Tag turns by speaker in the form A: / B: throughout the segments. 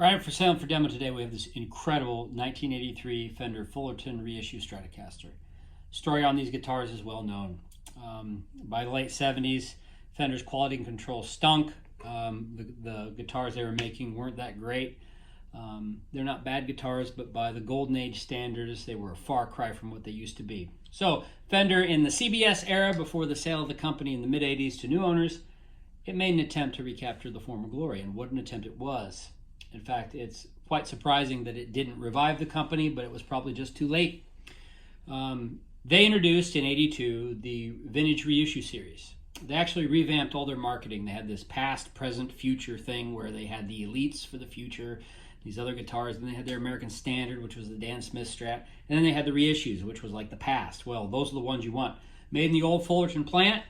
A: Right, for sale and for demo today, we have this incredible 1983 Fender Fullerton Reissue Stratocaster. Story on these guitars is well known. By the late 70s, Fender's quality control stunk. The guitars they were making weren't that great. They're not bad guitars, but by the golden age standards, they were a far cry from what they used to be. So Fender, in the CBS era, before the sale of the company in the mid-80s to new owners, it made an attempt to recapture the former glory, and what an attempt it was. In fact, it's quite surprising that it didn't revive the company, but it was probably just too late. They introduced in '82 the Vintage Reissue series. They actually revamped all their marketing. They had this past, present, future thing where they had the Elites for the future, these other guitars, and they had their American Standard, which was the Dan Smith Strat, and then they had the reissues, which was like the past. Well, those are the ones you want. Made in the old Fullerton plant.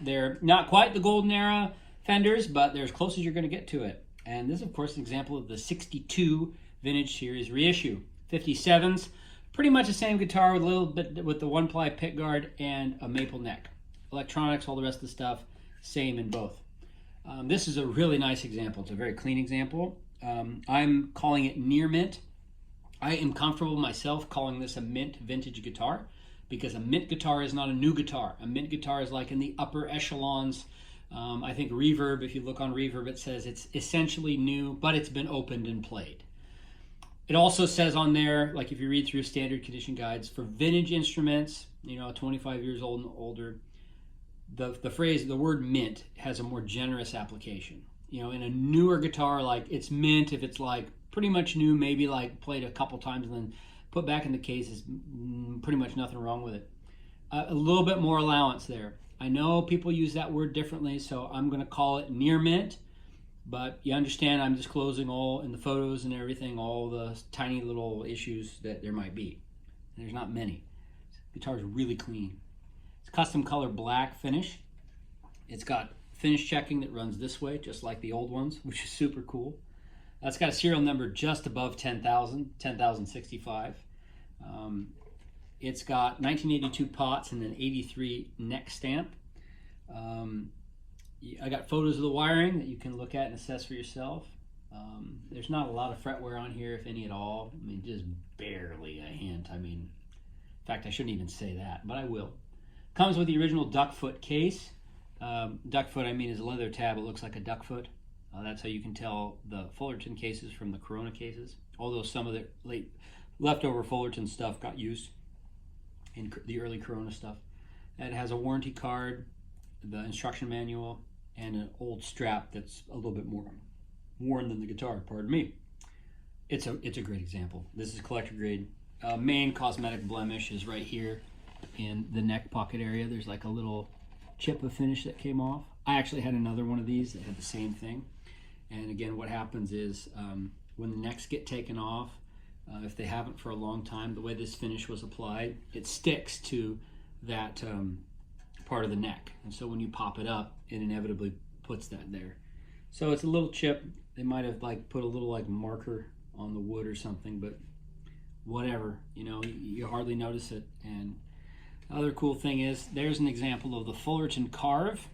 A: They're not quite the golden era Fenders, but they're as close as you're going to get to it. And this is, of course, an example of the 62 Vintage Series reissue. 57s, pretty much the same guitar with a little bit with the one-ply pickguard and a maple neck. Electronics, all the rest of the stuff, same in both. This is a really nice example. It's a very clean example. I'm calling it near mint. I am comfortable myself calling this a mint vintage guitar because a mint guitar is not a new guitar. A mint guitar is like in the upper echelons. I think Reverb, if you look on Reverb, it says it's essentially new, but it's been opened and played. It also says on there, like if you read through standard condition guides, for vintage instruments, 25 years old and older, the phrase, the word mint, has a more generous application. In a newer guitar, like it's mint if it's like pretty much new, maybe like played a couple times and then put back in the case, is pretty much nothing wrong with it. A little bit more allowance there. I know people use that word differently, so I'm going to call it near mint, but you understand I'm disclosing all in the photos and everything, all the tiny little issues that there might be. And there's not many. The guitar is really clean. It's custom color black finish. It's got finish checking that runs this way, just like the old ones, which is super cool. It's got a serial number just above 10,000, 10,065. It's got 1982 pots and an 83 neck stamp. I got photos of the wiring that you can look at and assess for yourself. There's not a lot of fretwear on here, if any at all. I mean, just barely a hint. In fact, I shouldn't even say that, but I will. Comes with the original duck foot case. Duck foot, is a leather tab. It looks like a duck foot. That's how you can tell the Fullerton cases from the Corona cases. Although some of the leftover Fullerton stuff got used in the early Corona stuff. It has a warranty card, the instruction manual, and an old strap that's a little bit more worn than the guitar, pardon me. It's a great example. This is collector grade. Main cosmetic blemish is right here in the neck pocket area. There's like a little chip of finish that came off. I actually had another one of these that had the same thing. And again, what happens is when the necks get taken off, if they haven't for a long time, the way this finish was applied, it sticks to that part of the neck. And so when you pop it up, it inevitably puts that there. So it's a little chip. They might have put a little marker on the wood or something, but whatever, you hardly notice it. And the other cool thing is, there's an example of the Fullerton carve.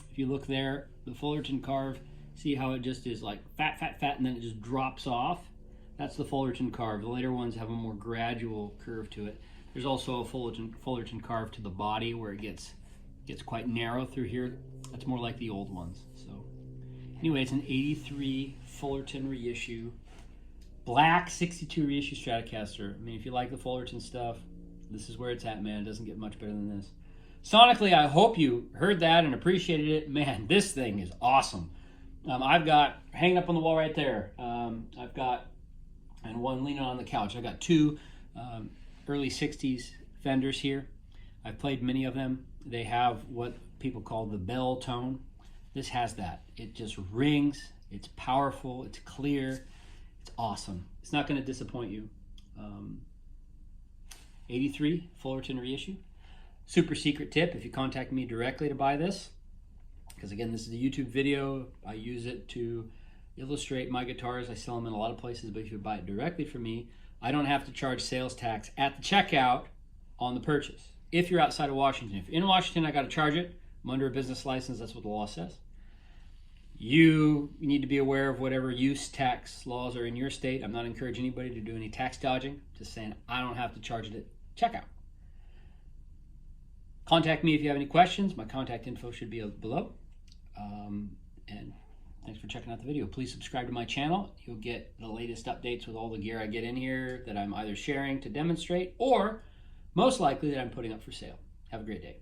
A: If you look there, the Fullerton carve, see how it just is like fat, fat, fat, and then it just drops off? That's the Fullerton carve. The later ones have a more gradual curve to it. There's also a Fullerton carve to the body where it gets quite narrow through here. That's more like the old ones. So anyway, it's an 83 Fullerton reissue. Black 62 reissue Stratocaster. If you like the Fullerton stuff, this is where it's at, man. It doesn't get much better than this. Sonically, I hope you heard that and appreciated it. Man, this thing is awesome. I've got, hanging up on the wall right there, I've got, and one leaning on the couch, I've got two early 60s Fenders here. I've played many of them. They have what people call the bell tone. This has that. It just rings. It's powerful. It's clear. It's awesome. It's not going to disappoint you. 83 Fullerton reissue. Super secret tip, if you contact me directly to buy this, because again, this is a YouTube video. I use it to illustrate my guitars. I sell them in a lot of places, but if you buy it directly from me, I don't have to charge sales tax at the checkout on the purchase. If you're outside of Washington. If you're in Washington, I got to charge it. I'm under a business license. That's what the law says. You need to be aware of whatever use tax laws are in your state. I'm not encouraging anybody to do any tax dodging. Just saying I don't have to charge it at checkout. Contact me if you have any questions. My contact info should be below. And thanks for checking out the video. Please subscribe to my channel. You'll get the latest updates with all the gear I get in here that I'm either sharing to demonstrate or most likely that I'm putting up for sale. Have a great day.